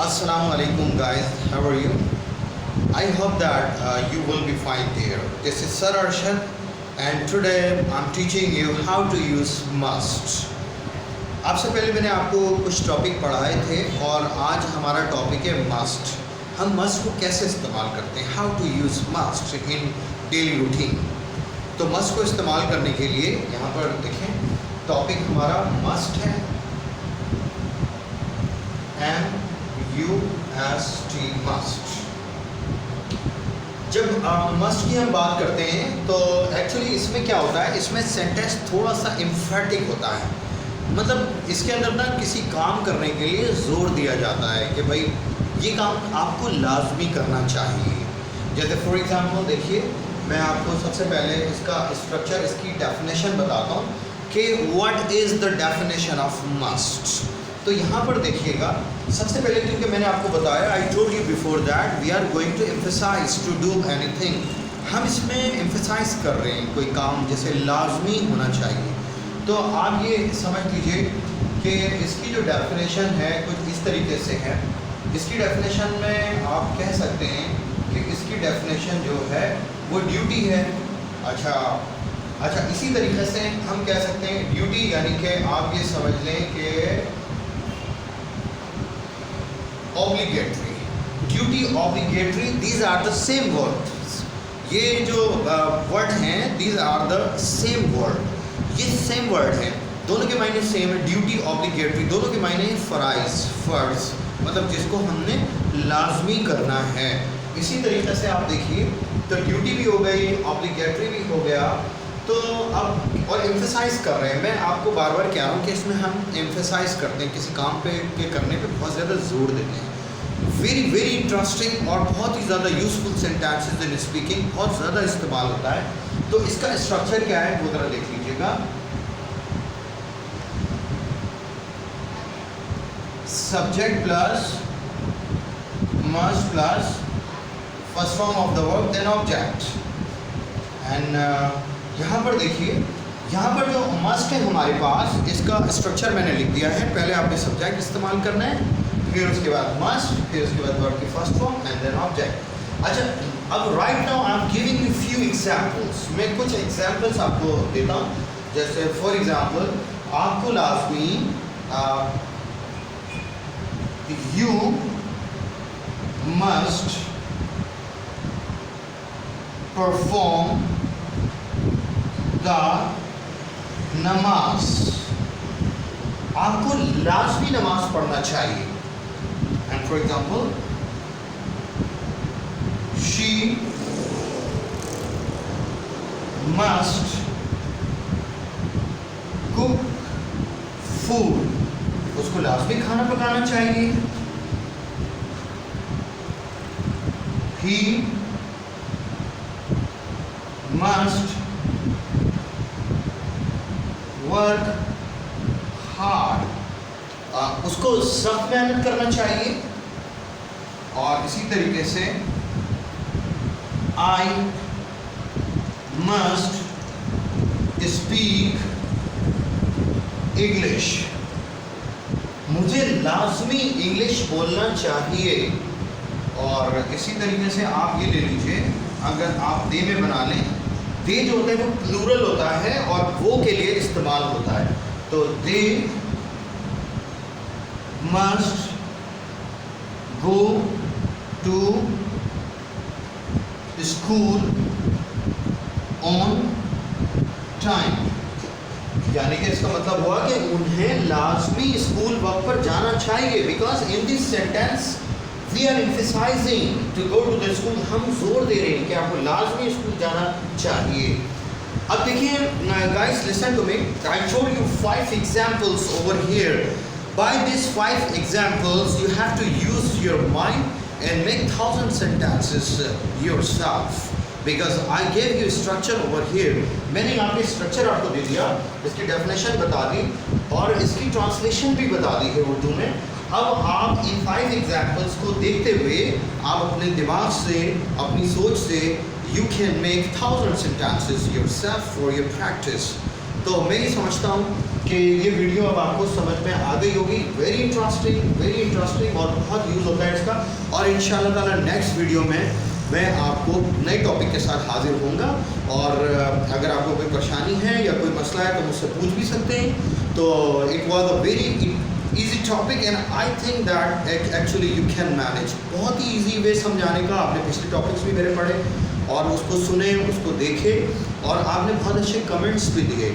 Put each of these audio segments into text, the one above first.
Assalamu alaikum guys, how are you? I hope that you will be fine there. This is Sir Arshad and today I'm teaching you how to use must. आपसे पहले मैंने आपको कुछ topic पढ़ाए थे और आज हमारा टॉपिक है मस्ट. हम मस्ट को कैसे इस्तेमाल करते हैं, how to use must in daily routine. तो मस्ट को इस्तेमाल करने के लिए यहाँ पर देखें टॉपिक हमारा मस्ट है, MUST मस्ट. जब मस्ट की हम बात करते हैं तो एक्चुअली इसमें क्या होता है, इसमें सेंटेंस थोड़ा सा इम्फेटिक होता है. मतलब इसके अंदर ना किसी काम करने के लिए ज़ोर दिया जाता है कि भाई ये काम आपको लाजमी करना चाहिए. जैसे फॉर एग्ज़ाम्पल देखिए, मैं आपको सबसे पहले इसका स्ट्रक्चर, इसकी डेफिनेशन बताता हूँ कि what is the definition of must. तो यहाँ पर देखिएगा, सबसे पहले क्योंकि मैंने आपको बताया, I told you before that we are going to emphasize to do anything. हम इसमें एम्फसाइज कर रहे हैं कोई काम जैसे लाजमी होना चाहिए. तो आप ये समझ लीजिए कि इसकी जो डेफिनेशन है कुछ इस तरीके से है. इसकी डेफिनेशन में आप कह सकते हैं कि इसकी डेफिनेशन जो है वो ड्यूटी है. अच्छा इसी तरीके से हम कह सकते हैं ड्यूटी, यानी कि आप ये समझ लें कि obligatory. Duty, obligatory, these are the same words. ये जो वर्ड हैं these are the same word. ये सेम वर्ड है, दोनों के मायने सेम है. ड्यूटी, ऑब्लिगेटरी, दोनों के मायने फराइज, फर्ज, मतलब जिसको हमने लाजमी करना है. इसी तरीके से आप देखिए तो ड्यूटी भी हो गई, ऑब्लिगेटरी भी हो गया. तो अब और एम्फसाइज कर रहे हैं, मैं आपको बार बार कह रहा हूँ कि इसमें हम एम्फसाइज करते हैं, किसी काम पे के करने पे बहुत ज़्यादा जोर देते हैं. वेरी वेरी इंटरेस्टिंग और बहुत ही ज़्यादा यूजफुल सेंटेंसेस इन स्पीकिंग बहुत ज़्यादा इस्तेमाल होता है. तो इसका स्ट्रक्चर क्या है वो ज़रा देख लीजिएगा. Subject plus must plus first form of the verb then object. And यहाँ पर देखिए, यहाँ पर जो मस्ट है हमारे पास, इसका स्ट्रक्चर मैंने लिख दिया है. पहले आपने सब्जेक्ट इस्तेमाल करना है, फिर उसके बाद मस्ट, फिर उसके बाद वर्ब की first form and then object. अच्छा, अब right now I am giving you few examples. मैं कुछ एग्जांपल्स आपको देता हूँ. जैसे फॉर एग्जांपल आपको लाजमी यू मस्ट परफॉर्म द नमाज. आपको लाजमी नमाज पढ़ना चाहिए. And for example she must cook food. उसको लाजमी खाना पकाना चाहिए. He must work hard. उसको सख्त मेहनत करना चाहिए. और इसी तरीके से आई मस्ट स्पीक इंग्लिश. मुझे लाजमी इंग्लिश बोलना चाहिए. और इसी तरीके से आप ये ले लीजिए, अगर आप दे में बना लें, दे जो होता है वो प्लूरल होता है और वो के लिए इस्तेमाल होता है. तो they must go to school on time. यानी कि इसका मतलब हुआ कि उन्हें लाजमी स्कूल वक्त पर जाना चाहिए. Because in this sentence we are emphasizing to go to the school. हम जोर दे रहे हैं कि आपको लाजमी स्कूल जाना चाहिए. अब देखिए guys, listen to me. I showed you 5 examples over here. By this 5 examples you have to use your mind and make 1000 sentences yourself. Because I gave you structure over here. मैंने यहाँ पे structure आपको दे दिया, इसकी definition बता दी और इसकी translation भी बता दी है उर्दू में. अब आप इन 5 एग्जाम्पल्स को देखते हुए आप अपने दिमाग से, अपनी सोच से you can make 1000 sentences yourself for your practice. तो मैं ये समझता हूँ कि ये वीडियो अब आपको समझ में आ गई होगी। वेरी इंटरेस्टिंग और बहुत यूज़ होता है इसका। और इंशाल्लाह ताला नेक्स्ट वीडियो में मैं आपको नए टॉपिक के साथ हाजिर होऊंगा। और अगर आपको कोई परेशानी है या कोई मसला है तो मुझसे पूछ भी सकते हैं। तो it was a very easy topic and I think that actually you can manage. बहुत ही ईजी वे समझाने का। आपने पिछले टॉपिक्स भी मेरे पढ़े और उसको सुने, उसको देखे और आपने बहुत अच्छे कमेंट्स भी दिए।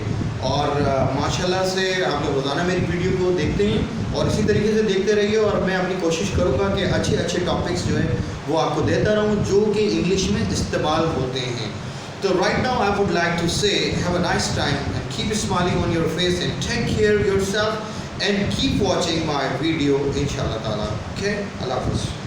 और माशाल्लाह से आप लोग रोज़ाना मेरी वीडियो को देखते हैं और इसी तरीके से देखते रहिए। और मैं अपनी कोशिश करूँगा कि अच्छे अच्छे टॉपिक्स जो है वो आपको देता रहूँ जो कि इंग्लिश में इस्तेमाल होते हैं। तो right now I would like to say have a nice time and keep smiling on your face and take care yourself and keep watching my video इंशाल्लाह ताला। ओके, अल्लाह हाफ़िज़।